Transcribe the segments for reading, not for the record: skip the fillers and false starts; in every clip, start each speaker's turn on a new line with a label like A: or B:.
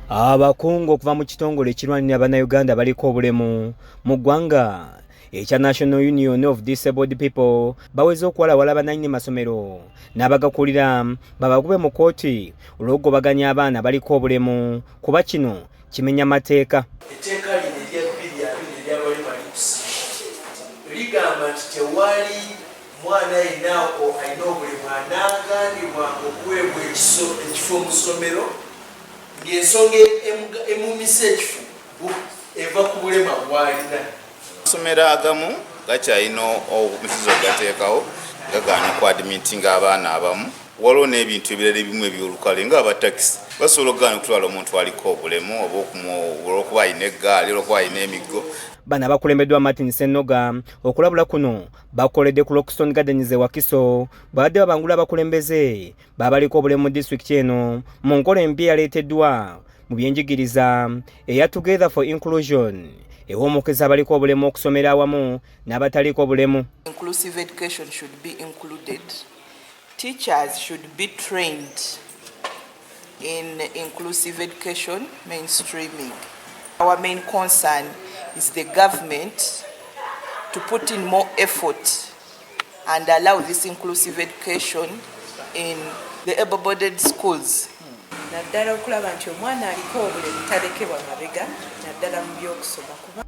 A: Abakungu okuva mu kitongole ekirwanirira bannayuganda baliko obulemu mu ggwanga ekya National Union of Disabled People baweze okuwalawala bannannyini masomero n'abagakulira babagube mu kooti olw'okugobaganya abaana baliko obulemu kuba kino kimenya mateeka.
B: Etteeka lino ery'abalema ligamba nti tewali mwana yenna alina obulemu anaagandibwanga okuweebwa ekifo mu ssomero ng'ensonga emumise ekifu eva ku bulema bw'alina.
C: Amasomero agamu gakyalina omusizo gateekawo gagaana okuadmitinga abaana abamu. Waliwo n'ebintu ebirala ebimu ebyolukale ng'abatakisi basobola okugaana okutwala omuntu aliko obulemu olw'okuba alina eggaali olw'okuba alina emiggo.
A: Bano abakulembeddwa Martin Ssennoga okulabula kuno bakoledde ku Rockstone Gardens Wakiso babadde babangula abakulembeze babaliko obulemu mu disitulikiti eno mu nkola empya yaleeteddwa mu byenjigiriza eya Together for Inclusion ew'omukisa abaliko obulemu okusomera awamu n'abataliko obulemu.
D: Inclusive education should be included. Teachers should be trained in inclusive education mainstreaming. Our main concern is the government to put in more effort and allow this inclusive education in the able-bodied schools.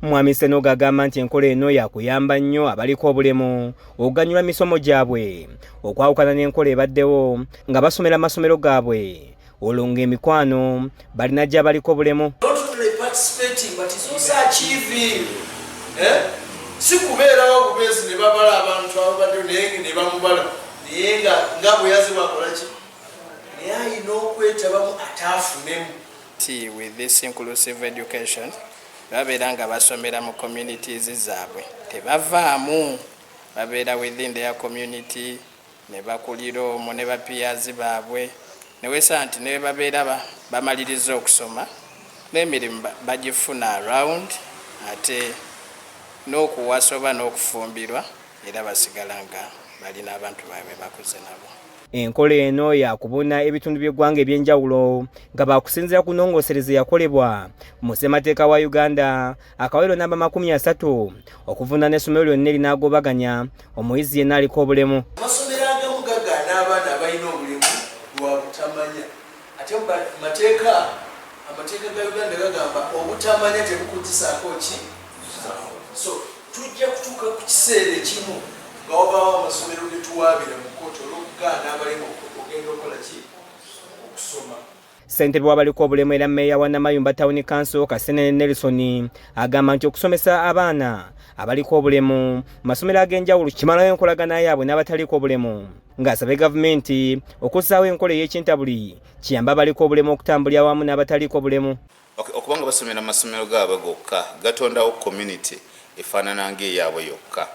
A: Mwami Ssennoga agamba nti enkola eno yakuyamba nnyo abaliko obulemu okuganyula misomo gyabwe okwawukana n'enkola ebaddewo nga basomera amasomero gaabwe olwo ng'emikwano balina gye abaliko obulemu.
B: Participating, but it's also achieving. Si kubeerawo bubezi ne babala abantu abadde ne bamubala naye nga bwe yazibwa akolaki naye alina okwetabamu ataafunemu.
E: With this inclusive education babeera nga basomera mu communities zaabwe tebavaamu babeera within their community ne bakulira omwo ne bapiyazi baabwe newesa nti ne babeera bamaliriza okusoma n'emirimu bagifuna around ate n'okuwasa oba n'okufumbirwa era basigala nga balina abantu baabwe bakuze nabo.
A: Enkola eno yakubuna ebitundu by'eggwanga ebyenjawulo nga bakusinziira ku nnongosereza yakolebwa mu ssemateeka wa Uganda akawero namba 30 okuvunaana essomero lyonna erinaagobaganya omuyizi yenna aliko obulemu.
B: Amasomero agamu gagaana abaana abalina obulemu lwa butamanya ate amateeka ga Uganda gagamba obutamanya tebukuzisaako ki. So tujja kutuuka ku kiseera ekimu nga wabaawo amasomero ge tuwaabira mu kooti olw'okugaana abalemu okugenda okukola ki okusoma.
A: Ssentebe w'abaliko obulemu era mmeeya wa Namayumba Town Council Kasenene Nelson agamba nti okusomesa abaana abaliko obulemu mu masomero ag'enjawulo kimalayo enkolagana yaabwe n'abataliko obulemu ng'asabye gavumenti okussaawo enkola ey'ekintabuli kiyamba abaliko obulemu okutambulira awamu n'abataliko obulemu.
C: Okubanga basomera amasomero gaabwe gokka gatondawo community efaanana ng'eyaabwe yokka.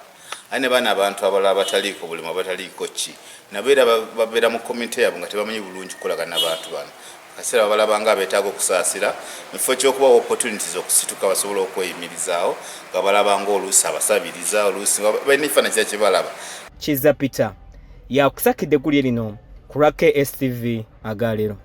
C: Ane baana abantu abalala abataliko obulemu abataliko ki nabeera babeera mu community yaabwe nga tebamanyi bulungi kukolagana n'abantu bano. Kaseera balaba nga beetaaga okusaasira mu kifo ky'okubawa opportunities okusituka basobola okweyimirizaawo nga balaba ng'oluusi abasabiriza oluusi balina ekifaananyi kya kye balaba.
A: Kiza Peter yakusakidde eggulye lino ku lwa KSTV Agaleero.